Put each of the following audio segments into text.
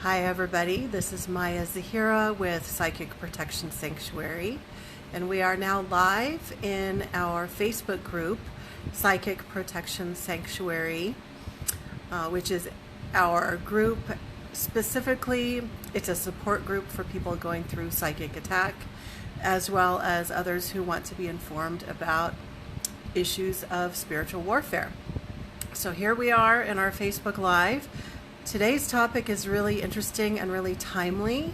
Hi everybody, this is Maya Zahira with Psychic Protection Sanctuary, and we are now live in our Facebook group, Psychic Protection Sanctuary, which is our group. Specifically, it's a support group for people going through psychic attack, as well as others who want to be informed about issues of spiritual warfare. So here we are in our Facebook Live. Today's topic is really interesting and really timely.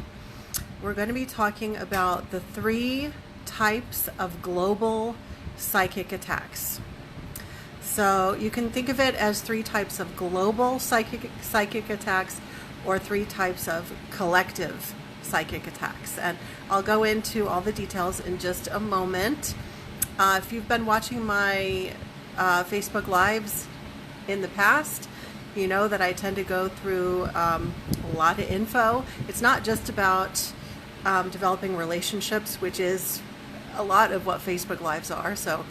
We're going to be talking about the 3 types of global psychic attacks. So you can think of it as 3 types of global psychic attacks or 3 types of collective psychic attacks. And I'll go into all the details in just a moment. If you've been watching my Facebook Lives in the past, you know that I tend to go through a lot of info. It's not just about developing relationships, which is a lot of what Facebook Lives are. So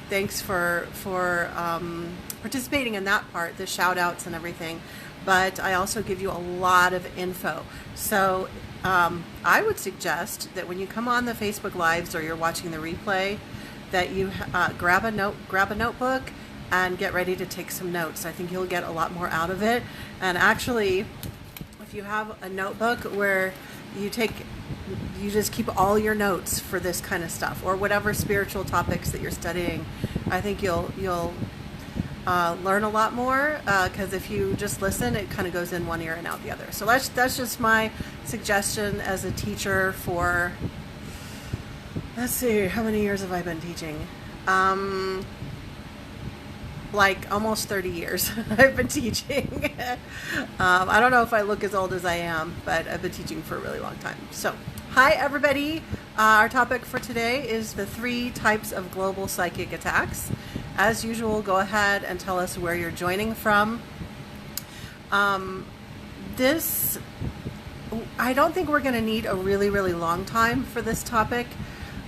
thanks for participating in that part, the shout outs and everything. But I also give you a lot of info. So I would suggest that when you come on the Facebook Lives or you're watching the replay, that you grab a notebook and get ready to take some notes. I think you'll get a lot more out of it. And actually, if you have a notebook where you just keep all your notes for this kind of stuff or whatever spiritual topics that you're studying, I think you'll learn a lot more, because if you just listen, it kind of goes in one ear and out the other. So that's just my suggestion as a teacher for, let's see, how many years have I been teaching? Like almost 30 years I've been teaching. I don't know if I look as old as I am, but I've been teaching for a really long time. So, hi everybody. Our topic for today is the 3 types of global psychic attacks. As usual, go ahead and tell us where you're joining from. I don't think we're going to need a really, really long time for this topic.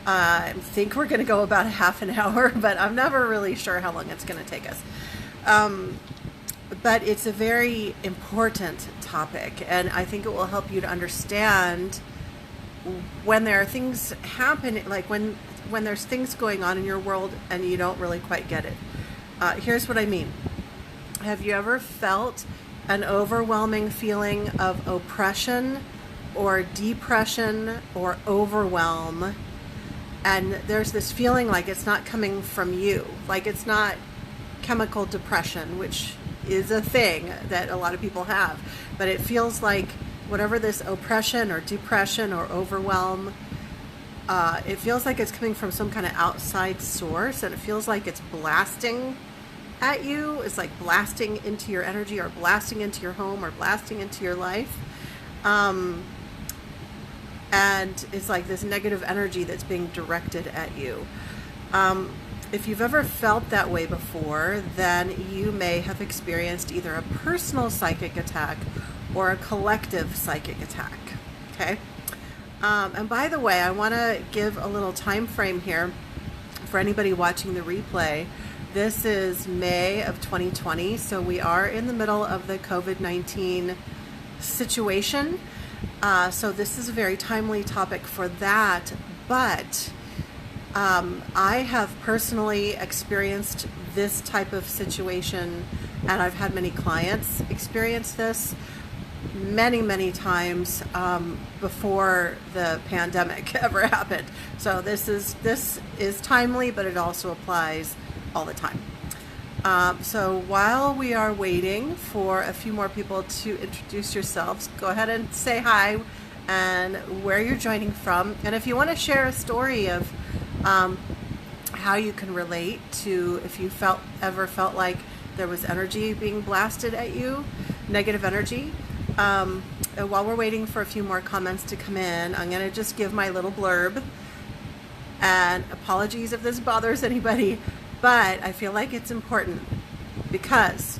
I think we're going to go about half an hour, but I'm never really sure how long it's going to take us. But it's a very important topic, and I think it will help you to understand when there are things happening, like when there's things going on in your world and you don't really quite get it. Here's what I mean. Have you ever felt an overwhelming feeling of oppression or depression or overwhelm? And there's this feeling like it's not coming from you, like it's not chemical depression, which is a thing that a lot of people have, but it feels like whatever this oppression or depression or overwhelm, it feels like it's coming from some kind of outside source, and it feels like it's blasting at you. It's like blasting into your energy or blasting into your home or blasting into your life. And it's like this negative energy that's being directed at you. If you've ever felt that way before, then you may have experienced either a personal psychic attack or a collective psychic attack. Okay? And by the way, I want to give a little time frame here for anybody watching the replay. This is May of 2020, so we are in the middle of the COVID-19 situation. So this is a very timely topic for that, but I have personally experienced this type of situation, and I've had many clients experience this many, many times before the pandemic ever happened. So this is timely, but it also applies all the time. So while we are waiting for a few more people to introduce yourselves, go ahead and say hi and where you're joining from. And if you want to share a story of how you can relate to if you ever felt like there was energy being blasted at you, negative energy. While we're waiting for a few more comments to come in, I'm going to just give my little blurb. And apologies if this bothers anybody, but I feel like it's important because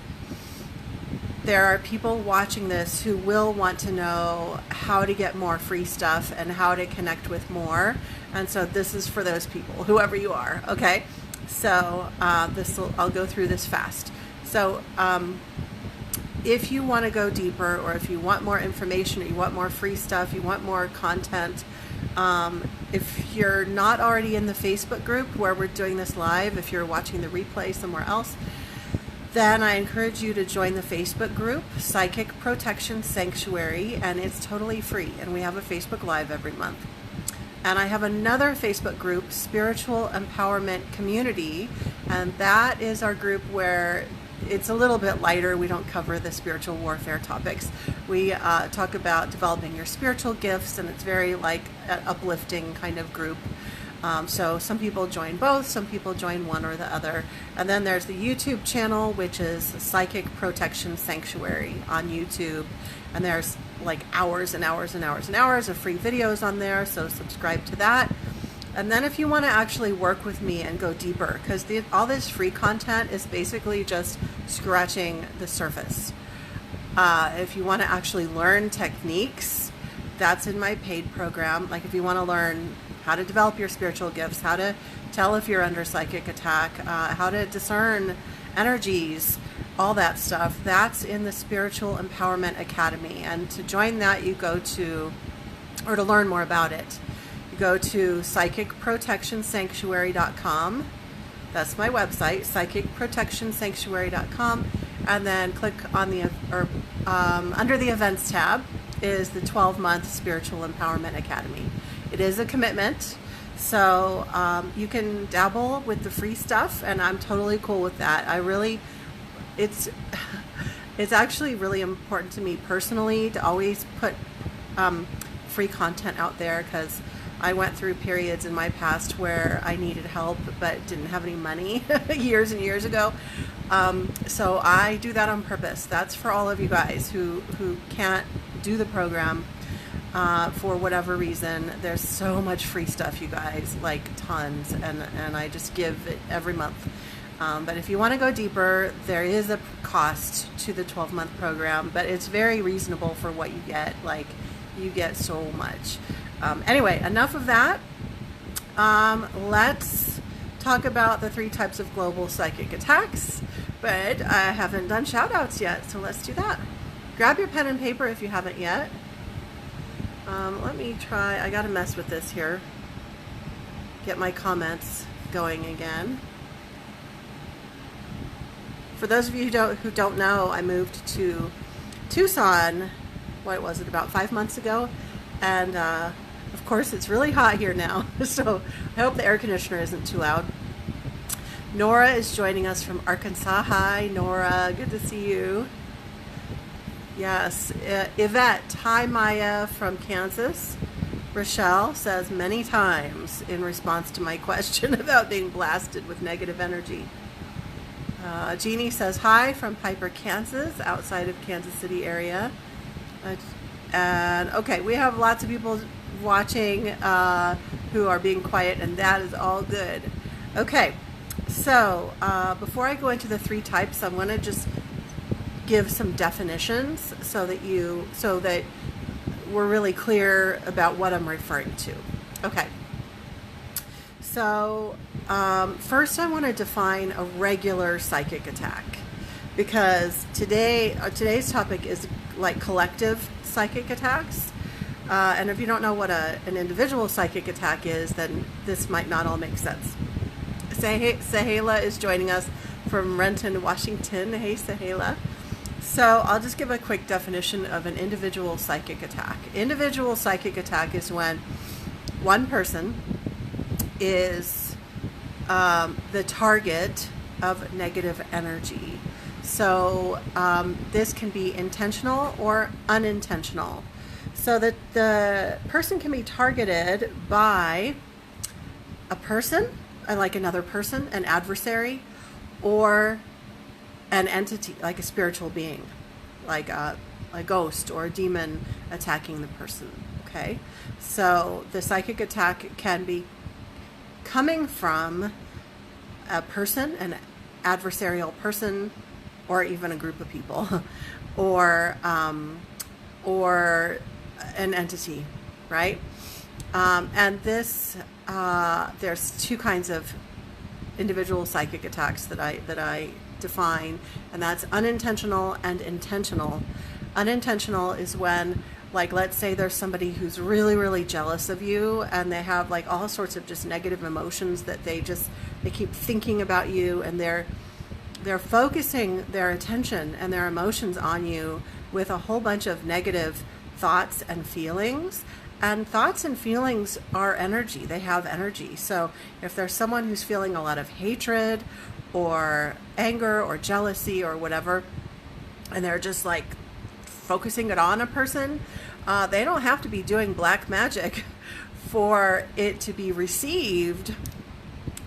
there are people watching this who will want to know how to get more free stuff and how to connect with more. And so this is for those people, whoever you are, okay? So I'll go through this fast. So if you want to go deeper, or if you want more information, or you want more free stuff, you want more content, if you're not already in the Facebook group where we're doing this live, if you're watching the replay somewhere else, then I encourage you to join the Facebook group, Psychic Protection Sanctuary, and it's totally free. And we have a Facebook Live every month. And I have another Facebook group, Spiritual Empowerment Community, and that is our group where it's a little bit lighter. We don't cover the spiritual warfare topics. We talk about developing your spiritual gifts, and it's very like an uplifting kind of group. So some people join both, some people join one or the other. And then there's the YouTube channel, which is Psychic Protection Sanctuary on YouTube. And there's like hours and hours and hours and hours of free videos on there, so subscribe to that. And then if you want to actually work with me and go deeper, because all this free content is basically just scratching the surface. If you want to actually learn techniques, that's in my paid program. Like if you want to learn how to develop your spiritual gifts, how to tell if you're under psychic attack, how to discern energies, all that stuff, that's in the Spiritual Empowerment Academy. And to join that, you go to, or to learn more about it, you go to psychicprotectionsanctuary.com. That's my website, psychicprotectionsanctuary.com, and then click on the, under the events tab is the 12-month Spiritual Empowerment Academy. It is a commitment, so you can dabble with the free stuff, and I'm totally cool with that. It's actually really important to me personally to always put free content out there, because I went through periods in my past where I needed help but didn't have any money years and years ago. So I do that on purpose. That's for all of you guys who can't do the program for whatever reason. There's so much free stuff, you guys, like tons, and I just give it every month. But if you want to go deeper, there is a cost to the 12-month program, but it's very reasonable for what you get. Like, you get so much. Anyway, enough of that. Let's talk about the 3 types of global psychic attacks, but I haven't done shout outs yet, so let's do that. Grab your pen and paper if you haven't yet. Let me try, I gotta mess with this here. Get my comments going again. For those of you who don't know, I moved to Tucson, what was it, about 5 months ago? And of course it's really hot here now, so I hope the air conditioner isn't too loud. Nora is joining us from Arkansas. Hi, Nora, good to see you. Yes, Yvette, hi Maya from Kansas. Rochelle says many times in response to my question about being blasted with negative energy. Jeannie says hi from Piper, Kansas, outside of Kansas City area. And okay, we have lots of people watching who are being quiet, and that is all good. Okay, so before I go into the 3 types, I'm going to just give some definitions so that we're really clear about what I'm referring to. Okay. So first I want to define a regular psychic attack, because today's topic is like collective psychic attacks. And if you don't know what an individual psychic attack is, then this might not all make sense. Zahira is joining us from Renton, Washington. Hey, Zahira. So I'll just give a quick definition of an individual psychic attack. Individual psychic attack is when one person is the target of negative energy. So this can be intentional or unintentional. So that the person can be targeted by a person, like another person, an adversary, or an entity, like a spiritual being, like a ghost or a demon attacking the person. Okay, so the psychic attack can be coming from a person, an adversarial person, or even a group of people, or an entity, right? And this, there's 2 kinds of individual psychic attacks that I define, and that's unintentional and intentional. Unintentional is when, like, let's say there's somebody who's really, really jealous of you, and they have like all sorts of just negative emotions that they keep thinking about you, and they're focusing their attention and their emotions on you with a whole bunch of negative thoughts and feelings. And thoughts and feelings are energy. They have energy. So if there's someone who's feeling a lot of hatred or anger or jealousy or whatever, and they're just like focusing it on a person, they don't have to be doing black magic for it to be received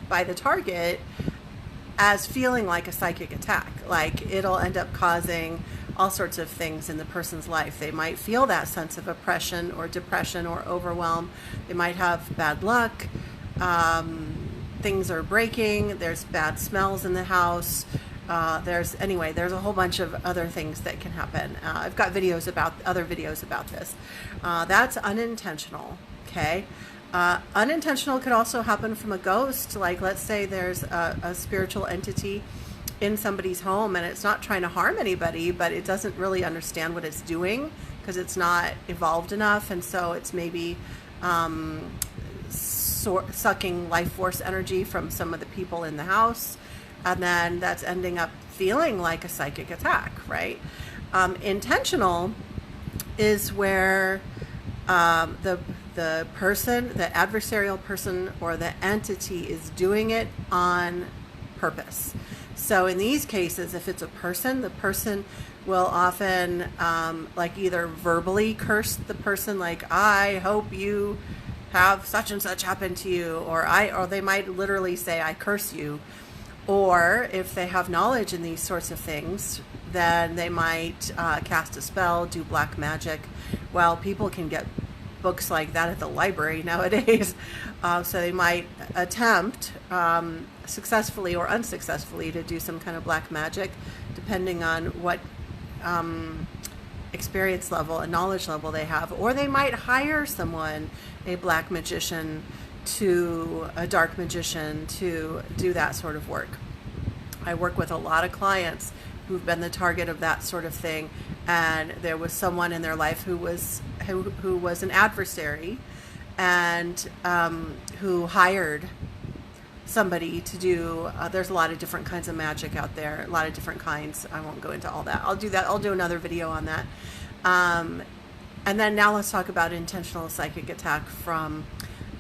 by the target as feeling like a psychic attack. Like, it'll end up causing all sorts of things in the person's life. They might feel that sense of oppression or depression or overwhelm. They might have bad luck. Things are breaking. There's bad smells in the house. There's a whole bunch of other things that can happen. I've got other videos about this. That's unintentional. Okay. Unintentional could also happen from a ghost. Like, let's say there's a spiritual entity in somebody's home, and it's not trying to harm anybody, but it doesn't really understand what it's doing because it's not evolved enough, and so it's maybe sucking life force energy from some of the people in the house, and then that's ending up feeling like a psychic attack, right? Intentional is where the person, the adversarial person or the entity, is doing it on purpose. So in these cases, if it's a person, the person will often like either verbally curse the person, like, I hope you have such and such happen to you, or they might literally say, I curse you. Or if they have knowledge in these sorts of things, then they might cast a spell, do black magic. Well, people can get books like that at the library nowadays. So they might attempt successfully or unsuccessfully to do some kind of black magic, depending on what experience level and knowledge level they have. Or they might hire someone, a black magician, a dark magician, to do that sort of work. I work with a lot of clients who've been the target of that sort of thing, and there was someone in their life who was an adversary, and who hired somebody to do, there's a lot of different kinds of magic out there, a lot of different kinds. I won't go into all that. I'll do another video on that. And then now let's talk about intentional psychic attack from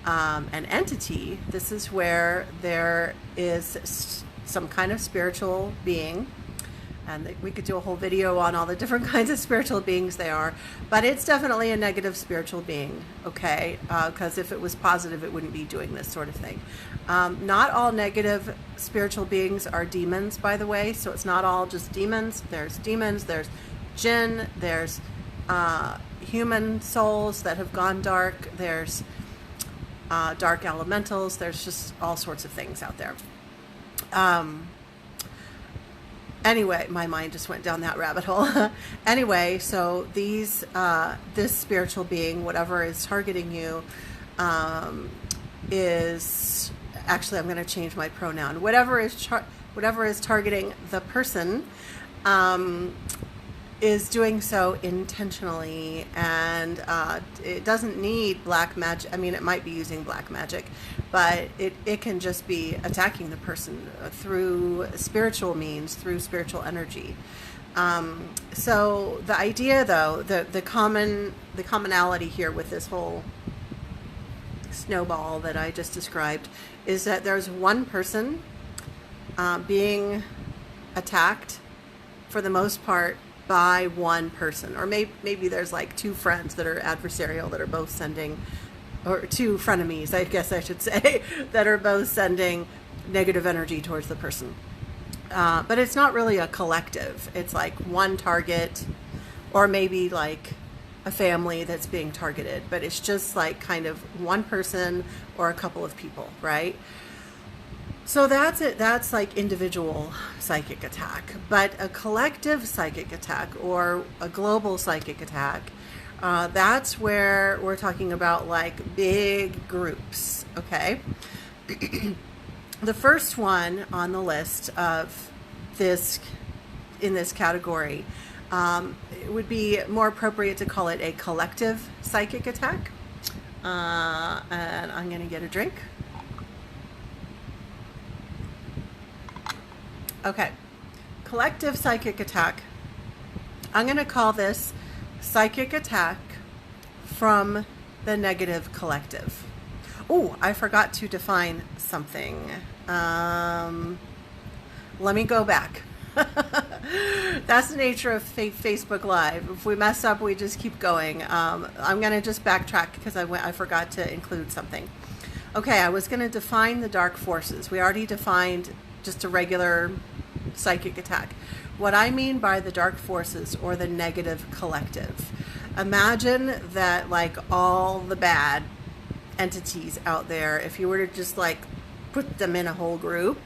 an entity. This is where there is some kind of spiritual being, and we could do a whole video on all the different kinds of spiritual beings they are, but it's definitely a negative spiritual being, okay? Because if it was positive, it wouldn't be doing this sort of thing. Not all negative spiritual beings are demons, by the way, so it's not all just demons. There's jinn, there's human souls that have gone dark, there's dark elementals, there's just all sorts of things out there. Anyway, my mind just went down that rabbit hole. Anyway, so this spiritual being, whatever is targeting you, is actually, I'm going to change my pronoun. Whatever is targeting the person, is doing so intentionally, and it doesn't need black magic. I mean, it might be using black magic, but it can just be attacking the person through spiritual means, through spiritual energy. So the idea, though, the commonality here with this whole snowball that I just described is that there's one person being attacked, for the most part, by one person, or maybe there's like two friends that are adversarial that are both sending, or two frenemies, I guess I should say, that are both sending negative energy towards the person. But it's not really a collective. It's like one target, or maybe like a family that's being targeted, but it's just like kind of one person or a couple of people, right? So that's it. That's like individual psychic attack. But a collective psychic attack or a global psychic attack, that's where we're talking about like big groups, okay? The first one on the list of this in this category. It would be more appropriate to call it a collective psychic attack. And I'm going to get a drink. Okay, collective psychic attack. I'm going to call this psychic attack from the negative collective. Oh, I forgot to define something. Let me go back. That's the nature of Facebook Live. If we mess up, we just keep going. I'm going to just backtrack because I forgot to include something. Okay, I was going to define the dark forces. We already defined just a regular psychic attack. What I mean by the dark forces or the negative collective. Imagine that like all the bad entities out there, if you were to just like put them in a whole group,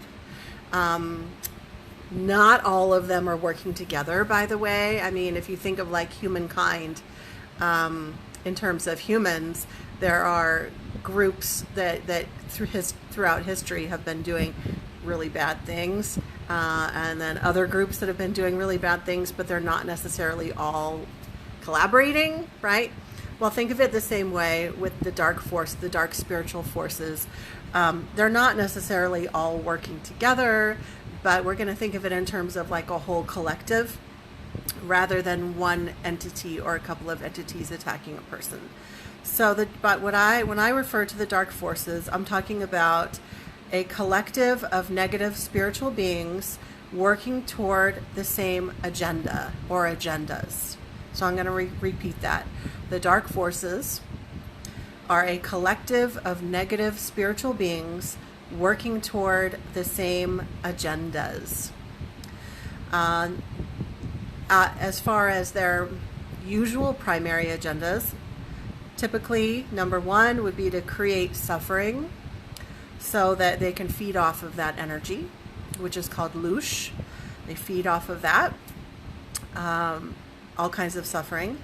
not all of them are working together, by the way. I mean, if you think of like humankind, in terms of humans, there are groups that throughout history have been doing really bad things, and then other groups that have been doing really bad things, but they're not necessarily all collaborating, right? Well, think of it the same way with the dark force, the dark spiritual forces. They're not necessarily all working together, but we're going to think of it in terms of like a whole collective rather than one entity or a couple of entities attacking a person. So when I refer to the dark forces, I'm talking about a collective of negative spiritual beings working toward the same agenda or agendas. So I'm going to repeat that. The dark forces are a collective of negative spiritual beings working toward the same agendas. As far as their usual primary agendas, typically number one would be to create suffering so that they can feed off of that energy, which is called louche. They feed off of that, all kinds of suffering.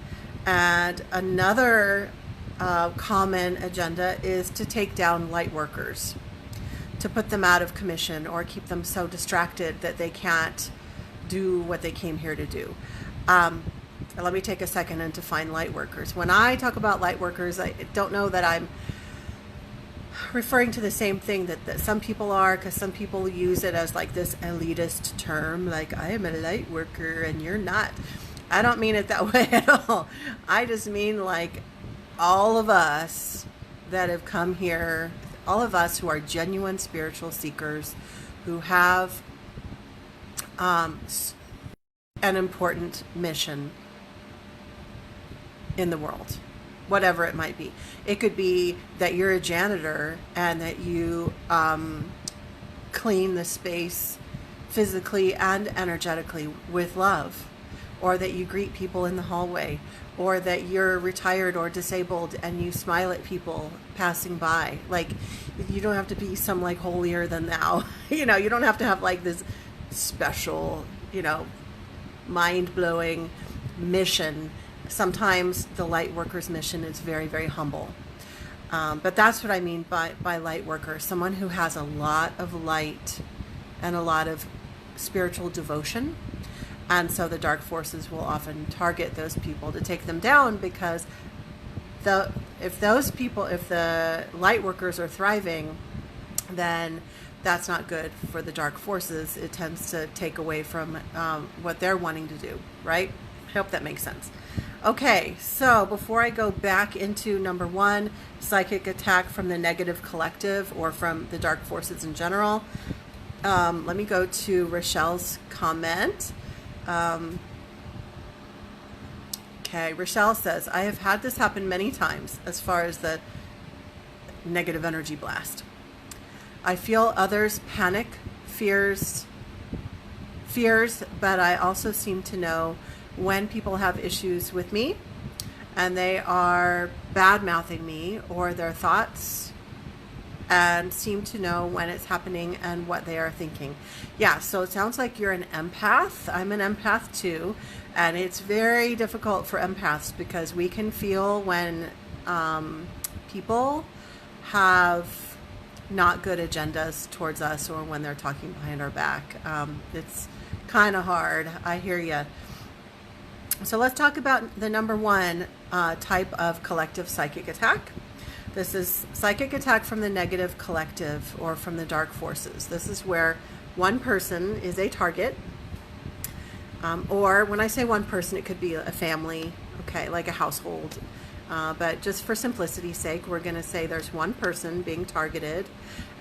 And another common agenda is to take down light workers, to put them out of commission or keep them so distracted that they can't do what they came here to do. Let me take a second and define light workers. When I talk about light workers, I don't know that I'm referring to the same thing that some people are, because some people use it as like this elitist term, like I am a light worker and you're not. I don't mean it that way at all. I just mean like all of us that have come here, all of us who are genuine spiritual seekers, who have an important mission in the world, whatever it might be. It could be that you're a janitor and that you clean the space physically and energetically with love, or that you greet people in the hallway, or that you're retired or disabled and you smile at people passing by. Like, you don't have to be some like holier than thou. You know, you don't have to have like this special, mind-blowing mission. Sometimes the light worker's mission is very, very humble. But that's what I mean by light worker, someone who has a lot of light and a lot of spiritual devotion. And so the dark forces will often target those people to take them down, because if the light workers are thriving, then that's not good for the dark forces. It tends to take away from what they're wanting to do, right? I hope that makes sense. Okay, so before I go back into number one, psychic attack from the negative collective or from the dark forces in general, let me go to Rochelle's comment. Okay, Rochelle says, I have had this happen many times as far as the negative energy blast. I feel others panic, fears, but I also seem to know when people have issues with me and they are bad-mouthing me or their thoughts, and seem to know when it's happening and what they are thinking. Yeah, so it sounds like you're an empath. I'm an empath too, and it's very difficult for empaths because we can feel when people have not good agendas towards us or when they're talking behind our back. It's kind of hard. I hear you. So let's talk about the number one type of collective psychic attack. This is psychic attack from the negative collective or from the dark forces. This is where one person is a target, or when I say one person, it could be a family, okay, like a household. But just for simplicity's sake, we're going to say there's one person being targeted,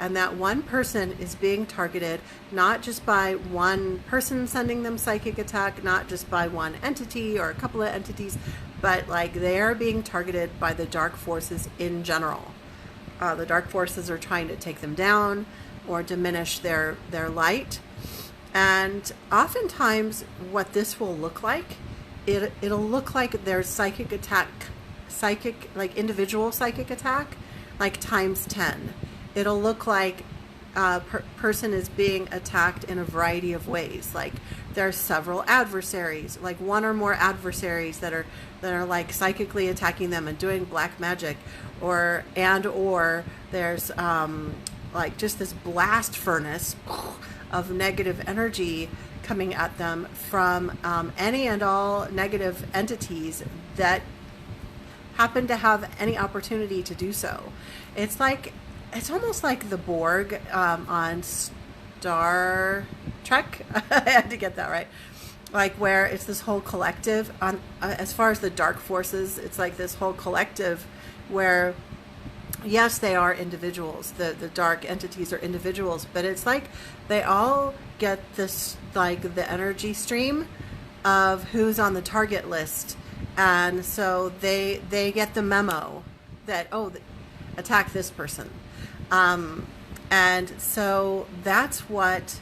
and that one person is being targeted not just by one person sending them psychic attack, not just by one entity or a couple of entities, but like they're being targeted by the dark forces in general. The dark forces are trying to take them down or diminish their light. And oftentimes what this will look like, it'll look like there's psychic attack, like individual psychic attack, like times 10. It'll look like a person is being attacked in a variety of ways. Like there's several adversaries, like one or more adversaries that are like psychically attacking them and doing black magic, or there's like just this blast furnace of negative energy coming at them from any and all negative entities that happen to have any opportunity to do so. It's almost like the Borg on Star Trek. I had to get that right. Like where it's this whole collective on as far as the dark forces, it's like this whole collective where yes, they are individuals. The dark entities are individuals, but it's like they all get this, like the energy stream of who's on the target list. And so they get the memo that, oh, attack this person. And so that's what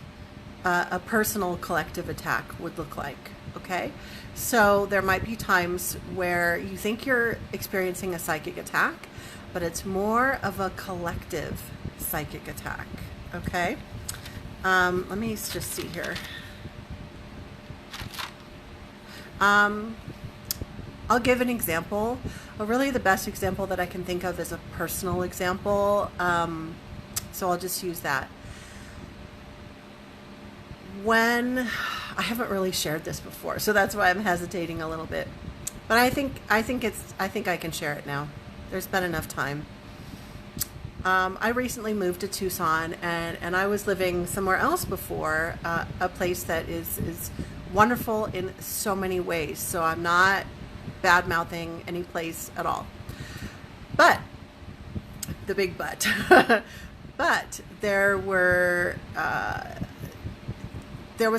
a personal collective attack would look like. Okay. So there might be times where you think you're experiencing a psychic attack, but it's more of a collective psychic attack. Okay. Let me just see here. I'll give an example. Really the best example that I can think of is a personal example. So I'll just use that. When I haven't really shared this before, so that's why I'm hesitating a little bit. But I think I can share it now. There's been enough time. I recently moved to Tucson, and I was living somewhere else before, a place that is wonderful in so many ways. So I'm not bad-mouthing any place at all. But, the big but, but there was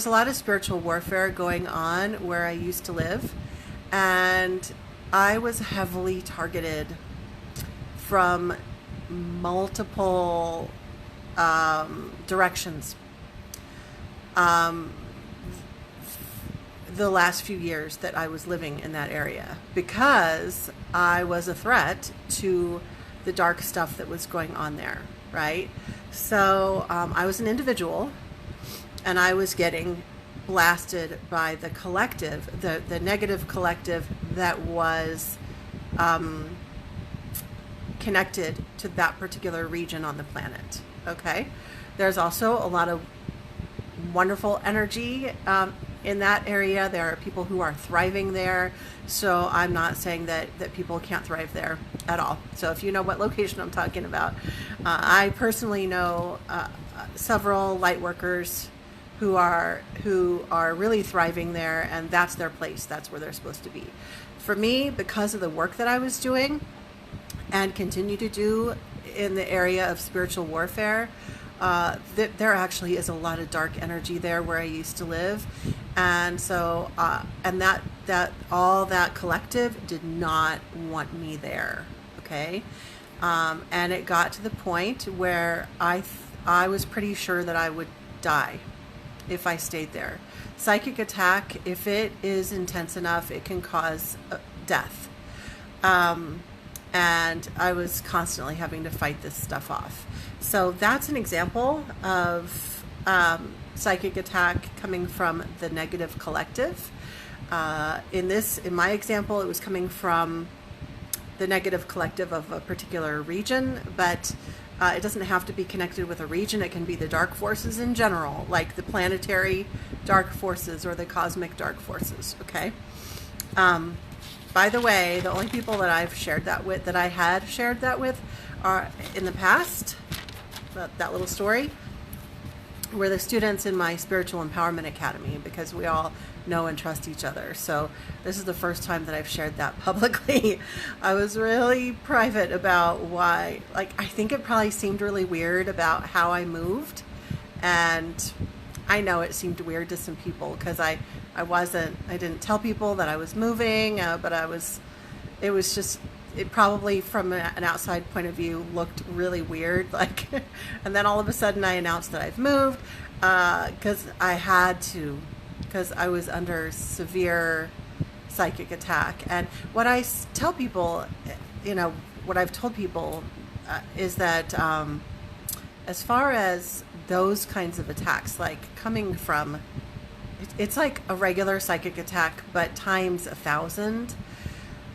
a lot of spiritual warfare going on where I used to live, and I was heavily targeted from multiple directions the last few years that I was living in that area, because I was a threat to the dark stuff that was going on there, right? So I was an individual, and I was getting blasted by the collective, the negative collective that was connected to that particular region on the planet. Okay, there's also a lot of wonderful energy in that area. There are people who are thriving there, so I'm not saying that people can't thrive there at all. So if you know what location I'm talking about, I personally know several light workers who are really thriving there, and that's their place. That's where they're supposed to be. For me, because of the work that I was doing and continue to do in the area of spiritual warfare, there actually is a lot of dark energy there where I used to live, and so and that all that collective did not want me there. Okay, and it got to the point where I was pretty sure that I would die if I stayed there. Psychic attack, if it is intense enough, it can cause death. And I was constantly having to fight this stuff off. So that's an example of psychic attack coming from the negative collective. In my example, it was coming from the negative collective of a particular region, but It doesn't have to be connected with a region. It can be the dark forces in general, like the planetary dark forces or the cosmic dark forces, okay? By the way, the only people that I've shared that with, that I had shared that with, are in the past, that little story, were the students in my Spiritual Empowerment Academy, because we all know and trust each other. So this is the first time that I've shared that publicly. I was really private about why, like, I think it probably seemed really weird about how I moved. And I know it seemed weird to some people because I didn't tell people that I was moving, but it was just, it probably from an outside point of view looked really weird. Like, and then all of a sudden I announced that I've moved because I had to, because I was under severe psychic attack. And what I tell people, what I've told people is that as far as those kinds of attacks, like coming from, it's like a regular psychic attack, but times 1,000.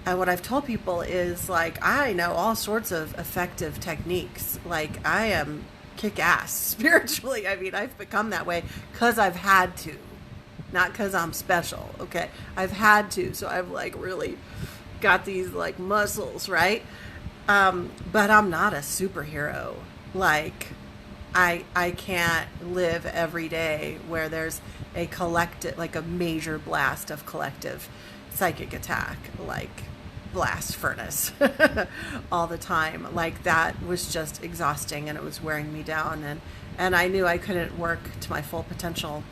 And what I've told people is, like, I know all sorts of effective techniques. Like, I am kick-ass spiritually. I mean, I've become that way because I've had to, not because I'm special, okay? I've had to, so I've, like, really got these, like, muscles, right? But I'm not a superhero. Like, I can't live every day where there's a collective, like a major blast of collective psychic attack, like blast furnace all the time. Like, that was just exhausting and it was wearing me down, and I knew I couldn't work to my full potential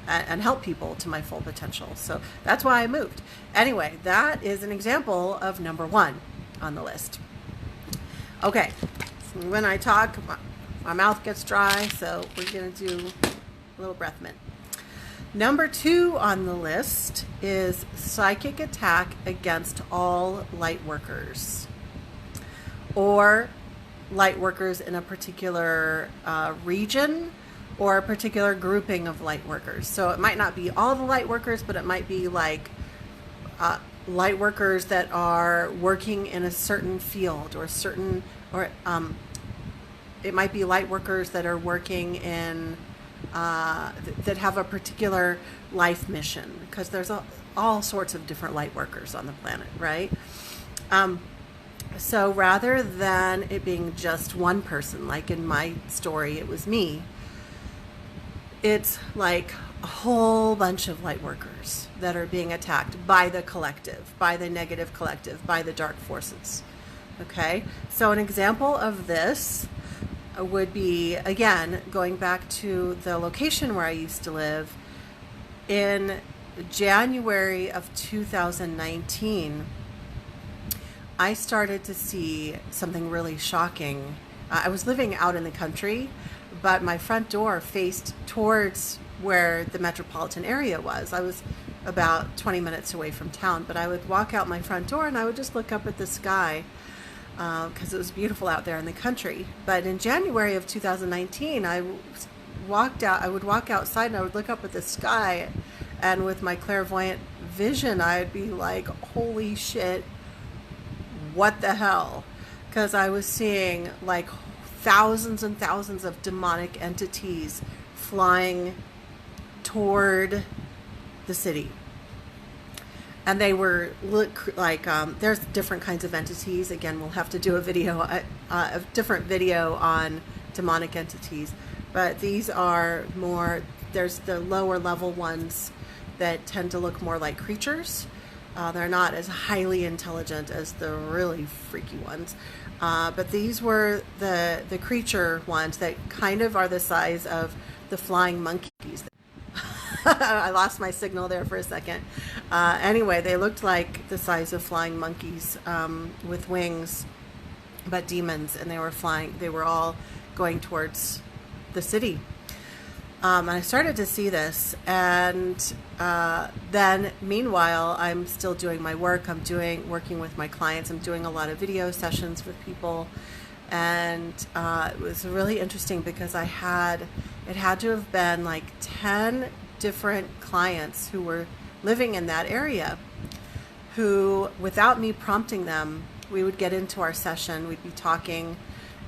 and help people to my full potential. So that's why I moved. Anyway, that is an example of number 1 on the list. Okay, so when I talk, my mouth gets dry, so we're going to do a little breath mint. Number 2 on the list is psychic attack against all light workers, or light workers in a particular region or a particular grouping of light workers. So it might not be all the light workers, but it might be like light workers that are working in a certain field or it might be light workers that are working in that have a particular life mission, because there's all sorts of different light workers on the planet, right? So rather than it being just one person, like in my story, it was me, it's like a whole bunch of light workers that are being attacked by the collective, by the negative collective, by the dark forces. Okay, so an example of this would be, again, going back to the location where I used to live. In January of 2019, I started to see something really shocking. I was living out in the country, but my front door faced towards where the metropolitan area was. I was about 20 minutes away from town, but I would walk out my front door and I would just look up at the sky because it was beautiful out there in the country. But in January of 2019, I would walk outside and I would look up at the sky, and with my clairvoyant vision, I'd be like, holy shit, what the hell? Because I was seeing like thousands and thousands of demonic entities flying toward the city. And they were like, there's different kinds of entities. Again, we'll have to do a different video on demonic entities. But these are more, there's the lower level ones that tend to look more like creatures. They're not as highly intelligent as the really freaky ones. But these were the creature ones that kind of are the size of the flying monkeys. I lost my signal there for a second. Anyway, they looked like the size of flying monkeys with wings, but demons, and they were flying. They were all going towards the city. And I started to see this, and then meanwhile, I'm still doing my work. Working with my clients. I'm doing a lot of video sessions with people, and it was really interesting because it had to have been like 10 different clients who were living in that area, who, without me prompting them, we would get into our session, we'd be talking,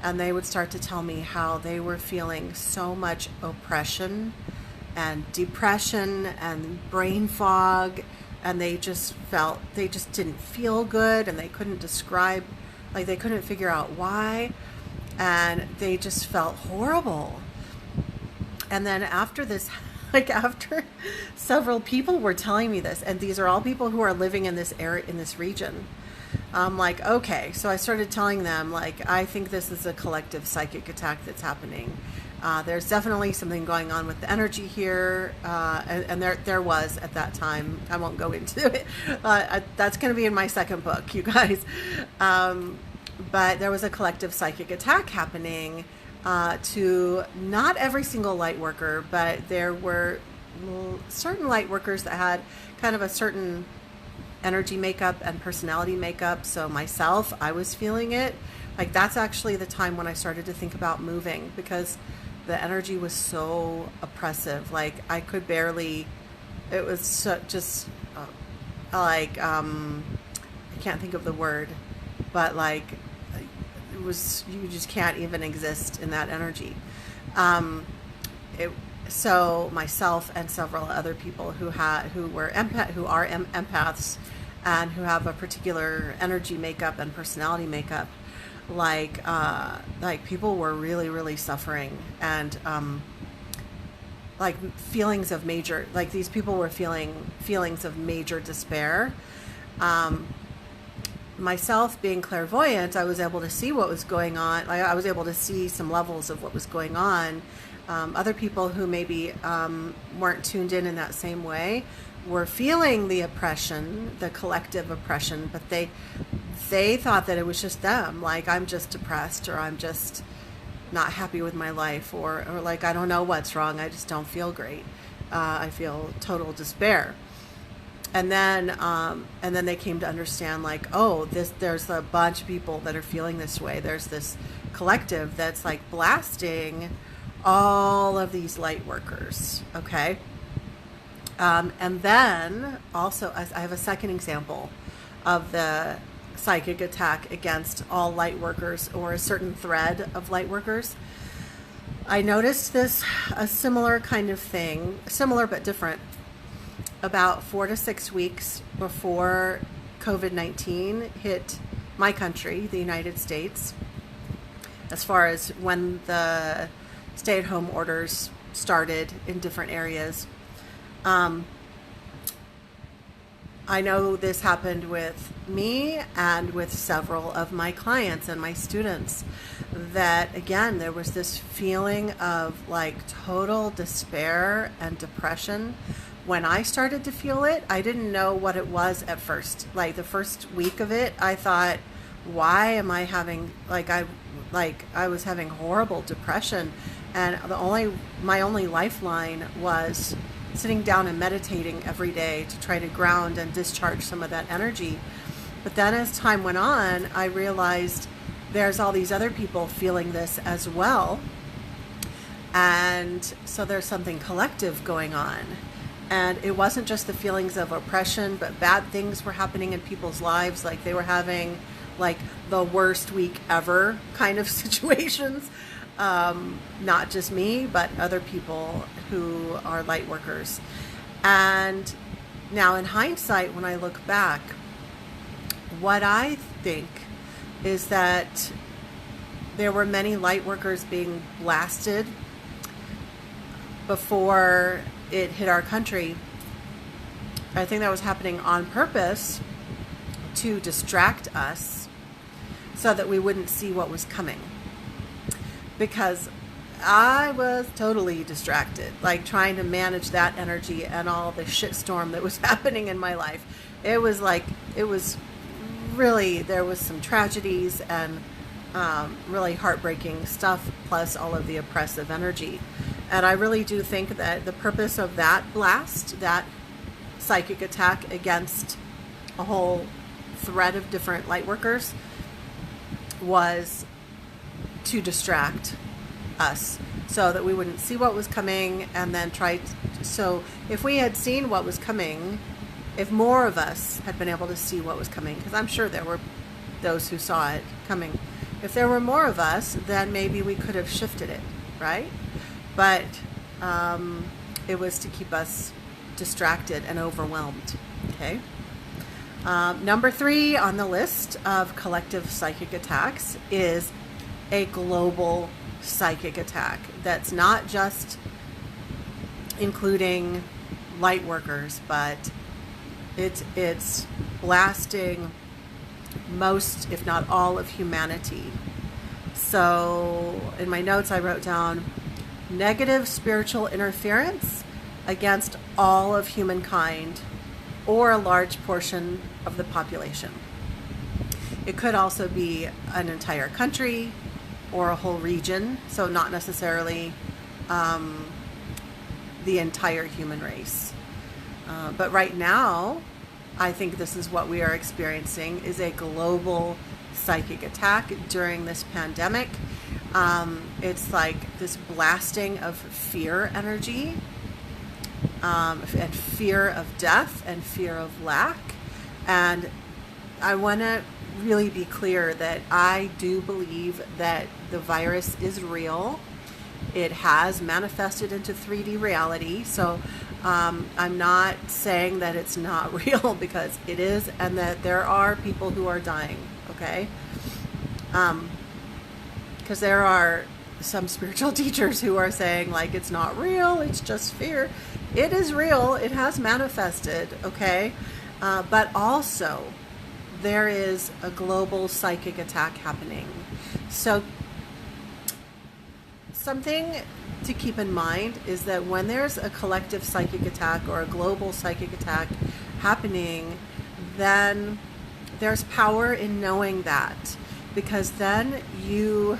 and they would start to tell me how they were feeling so much oppression and depression and brain fog, and they just didn't feel good, and they couldn't describe, like they couldn't figure out why, and they just felt horrible. And then after this, like after several people were telling me this, and these are all people who are living in this area, in this region, I'm like, okay. So I started telling them, like, I think this is a collective psychic attack that's happening. There's definitely something going on with the energy here, and there was at that time. I won't go into it. That's going to be in my second book, you guys. But there was a collective psychic attack happening to not every single light worker, but there were certain light workers that had kind of a certain energy makeup and personality makeup. So myself, I was feeling it. Like that's actually the time when I started to think about moving, because the energy was so oppressive. Like I could barely, it was just like, I can't think of the word, but like it was, you just can't even exist in that energy. So myself and several other people who are empaths and who have a particular energy makeup and personality makeup, like people were really, really suffering, and like feelings of major, like these people were feeling feelings of major despair. Myself being clairvoyant, I was able to see what was going on. Like I was able to see some levels of what was going on. Other people who maybe weren't tuned in that same way were feeling the oppression, the collective oppression, but they thought that it was just them. Like I'm just depressed, or I'm just not happy with my life, or like I don't know what's wrong. I just don't feel great. I feel total despair. And then they came to understand, like, oh, there's a bunch of people that are feeling this way. There's this collective that's like blasting all of these light workers. Okay. And then also I have a second example of the psychic attack against all light workers, or a certain thread of light workers. I noticed a similar kind of thing, similar but different, about 4 to 6 weeks before COVID-19 hit my country, the United States, as far as when the stay-at-home orders started in different areas. I know this happened with me and with several of my clients and my students, that again, there was this feeling of like total despair and depression. When I started to feel it, I didn't know what it was at first. Like the first week of it, I thought, why am I having, I was having horrible depression, and my only lifeline was sitting down and meditating every day to try to ground and discharge some of that energy. But then as time went on, I realized there's all these other people feeling this as well. And so there's something collective going on. And it wasn't just the feelings of oppression, but bad things were happening in people's lives. Like they were having like the worst week ever kind of situations. Not just me, but other people who are light workers. And now in hindsight, when I look back, what I think is that there were many light workers being blasted before it hit our country. I think that was happening on purpose to distract us so that we wouldn't see what was coming. Because I was totally distracted, like trying to manage that energy and all the shitstorm that was happening in my life. It was really, there was some tragedies and really heartbreaking stuff, plus all of the oppressive energy. And I really do think that the purpose of that blast, that psychic attack against a whole thread of different light workers, was to distract us so that we wouldn't see what was coming, and then so if we had seen what was coming, if more of us had been able to see what was coming, because I'm sure there were those who saw it coming, If there were more of us, then maybe we could have shifted it, right? But it was to keep us distracted and overwhelmed, okay? Number 3 on the list of collective psychic attacks is a global psychic attack that's not just including light workers, but it's blasting most, if not all, of humanity. So in my notes I wrote down negative spiritual interference against all of humankind or a large portion of the population. It could also be an entire country or a whole region, so not necessarily the entire human race. But right now, I think this is what we are experiencing, is a global psychic attack during this pandemic. It's like this blasting of fear energy, and fear of death and fear of lack. And I want to really be clear that I do believe that the virus is real. It has manifested into 3D reality. So I'm not saying that it's not real, because it is, and that there are people who are dying, okay? Because there are some spiritual teachers who are saying, like, it's not real, it's just fear. It is real, it has manifested, okay? But also, there is a global psychic attack happening. So something to keep in mind is that when there's a collective psychic attack or a global psychic attack happening, then there's power in knowing that, because then you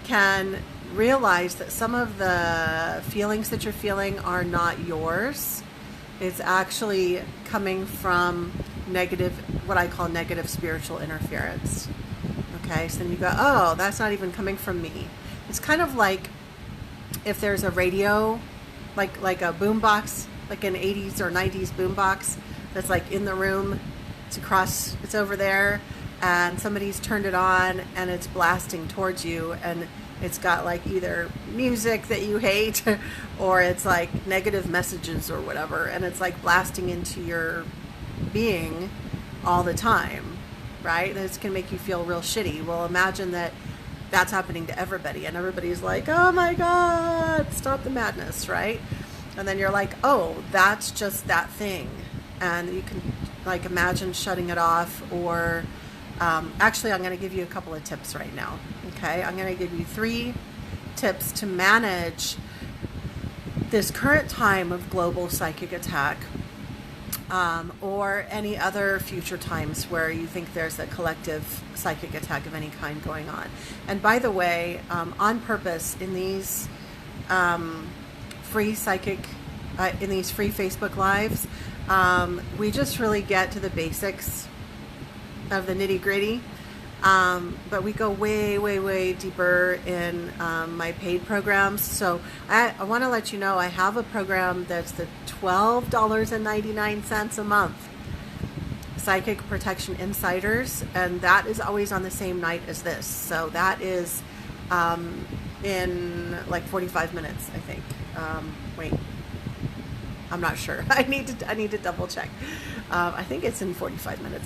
can realize that some of the feelings that you're feeling are not yours. It's actually coming from negative, what I call negative spiritual interference. Okay, so then you go, oh, that's not even coming from me. It's kind of like if there's a radio, like a boom box, like an 80s or 90s boom box that's like in the room, it's over there, and somebody's turned it on and it's blasting towards you, and it's got like either music that you hate or it's like negative messages or whatever, and it's like blasting into your being all the time, right? This can make you feel real shitty. Well, imagine that that's happening to everybody, and everybody's like, oh my God, stop the madness, right? And then you're like, oh, that's just that thing. And you can like imagine shutting it off, or actually I'm going to give you a couple of tips right now. Okay, I'm going to give you 3 tips to manage this current time of global psychic attack, or any other future times where you think there's a collective psychic attack of any kind going on. And by the way, on purpose, in these free Facebook Lives, we just really get to the basics of the nitty-gritty. But we go way, way, way deeper in my paid programs. So I want to let you know I have a program that's the $12.99 a month, Psychic Protection Insiders, and that is always on the same night as this. So that is in like 45 minutes, I think. Wait, I'm not sure. I need to double check. I think it's in 45 minutes.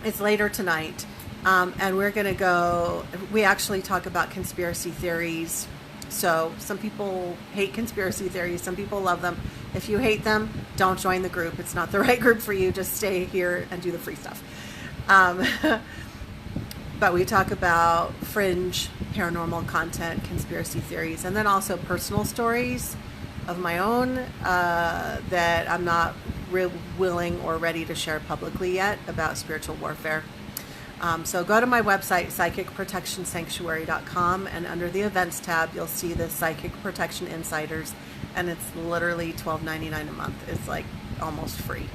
It's later tonight, and we're going to go, we actually talk about conspiracy theories. So some people hate conspiracy theories, some people love them. If you hate them, don't join the group. It's not the right group for you. Just stay here and do the free stuff. But we talk about fringe paranormal content, conspiracy theories, and then also personal stories of my own that I'm not willing or ready to share publicly yet about spiritual warfare. So go to my website, psychicprotectionsanctuary.com, and under the events tab, you'll see the Psychic Protection Insiders, and it's literally $12.99 a month. It's like almost free.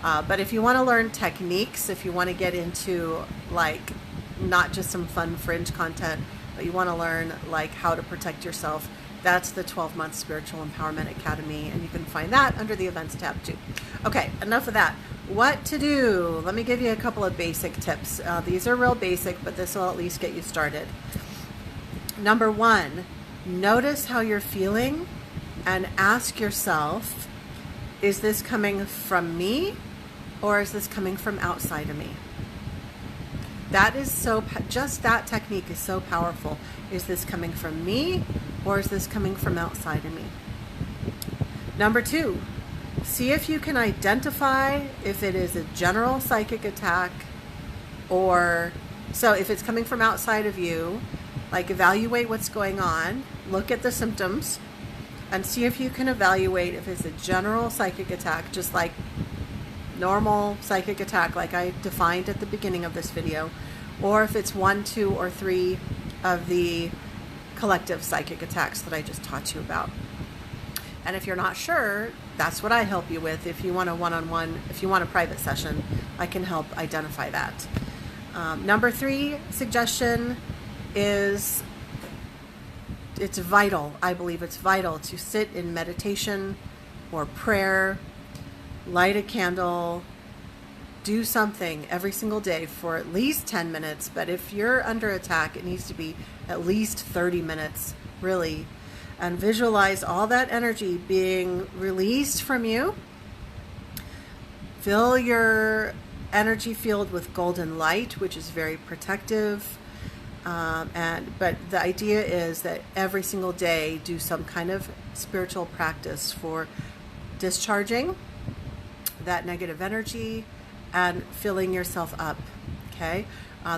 But if you want to learn techniques, if you want to get into like not just some fun fringe content, but you want to learn like how to protect yourself, that's the 12-month Spiritual Empowerment Academy, and you can find that under the events tab too. Okay, enough of that. what to do. Let me give you a couple of basic tips. These are real basic, but this will at least get you started. Number one, notice how you're feeling and ask yourself, is this coming from me or is this coming from outside of me? That is just that technique is so powerful. Is this coming from me or is this coming from outside of me? Number two, see if you can identify if it is a general psychic attack or, so if it's coming from outside of you, like evaluate what's going on, look at the symptoms, and see if you can evaluate if it's a general psychic attack, just like normal psychic attack like I defined at the beginning of this video, or if it's 1, 2, or 3 of the collective psychic attacks that I just taught you about. And if you're not sure, that's what I help you with. If you want a one-on-one, if you want a private session, I can help identify that. Number 3 suggestion is, it's vital, I believe it's vital to sit in meditation or prayer, light a candle, do something every single day for at least 10 minutes. But if you're under attack, it needs to be at least 30 minutes, really. And visualize all that energy being released from you. Fill your energy field with golden light, which is very protective. But the idea is that every single day do some kind of spiritual practice for discharging that negative energy and filling yourself up. Okay,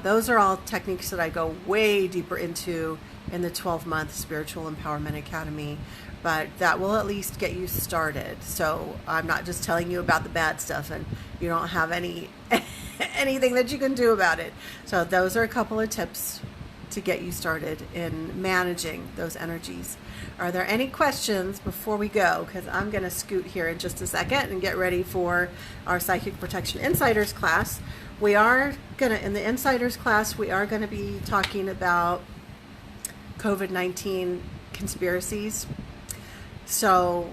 those are all techniques that I go way deeper into in the 12-month Spiritual Empowerment Academy, but that will at least get you started. So I'm not just telling you about the bad stuff and you don't have anything that you can do about it. So those are a couple of tips to get you started in managing those energies. Are there any questions before we go? Because I'm going to scoot here in just a second and get ready for our Psychic Protection Insiders class. We are going to, in the Insiders class, we are going to be talking about COVID-19 conspiracies. So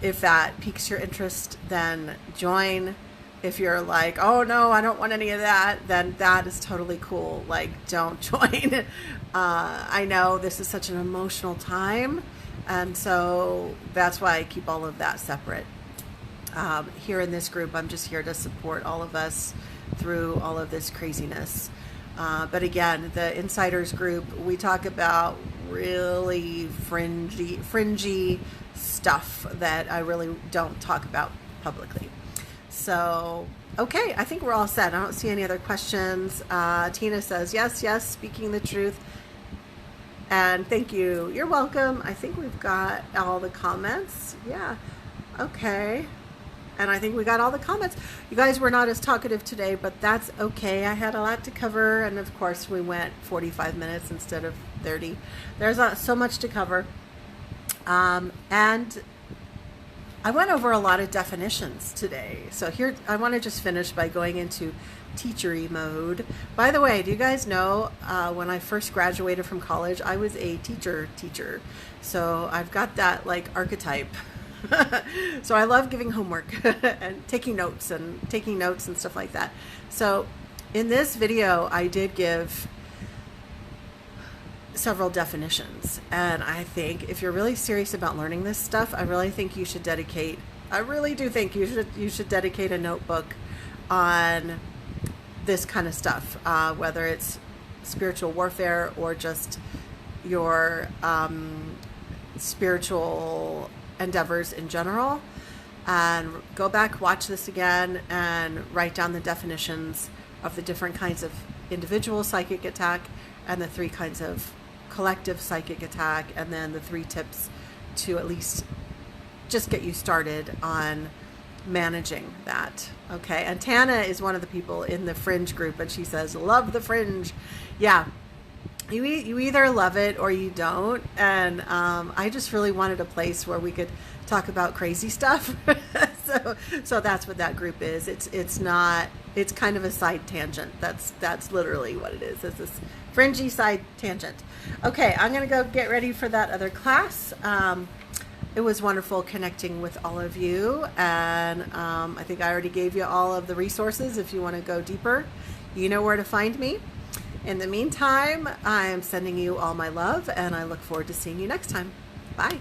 if that piques your interest, then join. If you're like, oh no, I don't want any of that, then that is totally cool. Like, don't join. I know this is such an emotional time, and so that's why I keep all of that separate. Here in this group, I'm just here to support all of us through all of this craziness. But again, the Insiders group, we talk about really fringy stuff that I really don't talk about publicly. So, okay, I think we're all set. I don't see any other questions. Tina says, yes, speaking the truth. And thank you. You're welcome. I think we've got all the comments. Yeah, okay. And I think we got all the comments. You guys were not as talkative today, but that's okay. I had a lot to cover, and of course we went 45 minutes instead of 30. There's so much to cover. And I went over a lot of definitions today. So here, I want to just finish by going into teachery mode. By the way, do you guys know, when I first graduated from college, I was a teacher. So I've got that like archetype. So I love giving homework and taking notes and stuff like that. So in this video, I did give several definitions, and I think if you're really serious about learning this stuff, I really do think you should dedicate a notebook on this kind of stuff, whether it's spiritual warfare or just your spiritual endeavors in general. And go back, watch this again, and write down the definitions of the different kinds of individual psychic attack and the 3 kinds of collective psychic attack, and then the 3 tips to at least just get you started on managing that. Okay, and Tana is one of the people in the Fringe group, and she says, love the Fringe. Yeah, you either love it or you don't. And I just really wanted a place where we could talk about crazy stuff. so that's what that group is. It's kind of a side tangent. That's literally what it is. It's this fringy side tangent. Okay, I'm gonna go get ready for that other class. It was wonderful connecting with all of you, and I think I already gave you all of the resources. If you want to go deeper, you know where to find me. In the meantime, I'm sending you all my love, and I look forward to seeing you next time. Bye.